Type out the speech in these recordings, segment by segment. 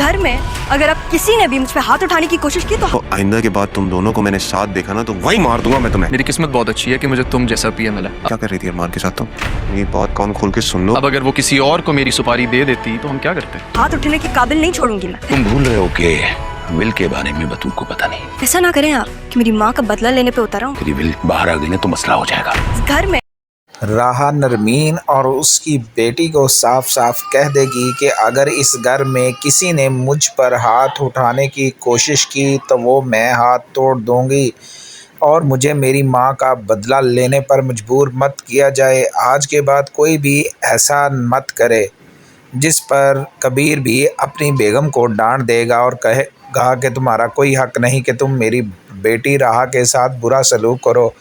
घर में अगर अब किसी ने भी मुझ पे हाथ उठाने की कोशिश की तो आइंदा के बाद तुम दोनों को मैंने साथ देखा ना तो वही मार दूंगा मैं तुम्हें। मेरी किस्मत बहुत अच्छी है कि मुझे तुम जैसा पिया मिला। क्या कर रही थी अरमान के साथ तुम? ये बात कान खोल के सुन लो। अब अगर वो किसी और को मेरी सुपारी दे देती तो हम क्या करते? हाथ उठने के काबिल नहीं छोड़ूंगी मैं। तुम भूल रहे हो कि विल के बारे में बतूल को पता नहीं। ऐसा ना करें आप कि मेरी माँ का बदला लेने पे उतरा हूँ। तेरी विल बाहर आ गई ना तो मसला हो जाएगा। घर में राहा नरमीन और उसकी बेटी को साफ साफ कह देगी कि अगर इस घर में किसी ने मुझ पर हाथ उठाने की कोशिश की तो वो मैं हाथ तोड़ दूंगी और मुझे मेरी माँ का बदला लेने पर मजबूर मत किया जाए। आज के बाद कोई भी ऐसा मत करे। जिस पर कबीर भी अपनी बेगम को डांट देगा और कहेगा कि तुम्हारा कोई हक नहीं कि तुम मेरी बेटी राहा के साथ बुरा सलूक करो।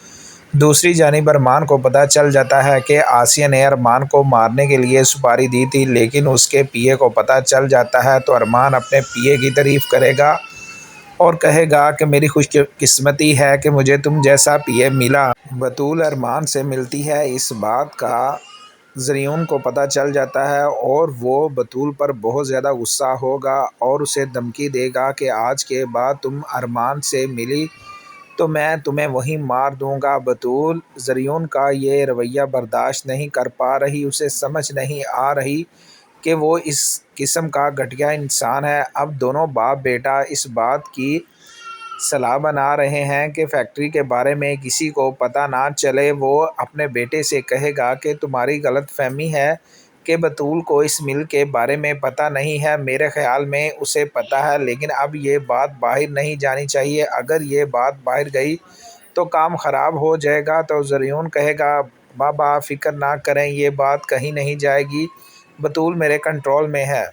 दूसरी जानिब अरमान को पता चल जाता है कि आसिया ने अरमान को मारने के लिए सुपारी दी थी, लेकिन उसके पीए को पता चल जाता है तो अरमान अपने पीए की तारीफ़ करेगा और कहेगा कि मेरी खुशकिस्मती है कि मुझे तुम जैसा पीए मिला। बतूल अरमान से मिलती है, इस बात का ज़रियून को पता चल जाता है और वो बतूल पर बहुत ज़्यादा गुस्सा होगा और उसे धमकी देगा कि आज के बाद तुम अरमान से मिली तो मैं तुम्हें वहीं मार दूंगा। बतूल ज़रियून का ये रवैया बर्दाश्त नहीं कर पा रही, उसे समझ नहीं आ रही कि वो इस किस्म का घटिया इंसान है। अब दोनों बाप बेटा इस बात की सलाह बना रहे हैं कि फैक्ट्री के बारे में किसी को पता ना चले। वो अपने बेटे से कहेगा कि तुम्हारी गलत फहमी है कि बतूल को इस मिल के बारे में पता नहीं है। मेरे ख़्याल में उसे पता है, लेकिन अब ये बात बाहर नहीं जानी चाहिए। अगर ये बात बाहर गई तो काम ख़राब हो जाएगा। तो ज़रियून कहेगा बाबा फ़िक्र ना करें, ये बात कहीं नहीं जाएगी, बतूल मेरे कंट्रोल में है।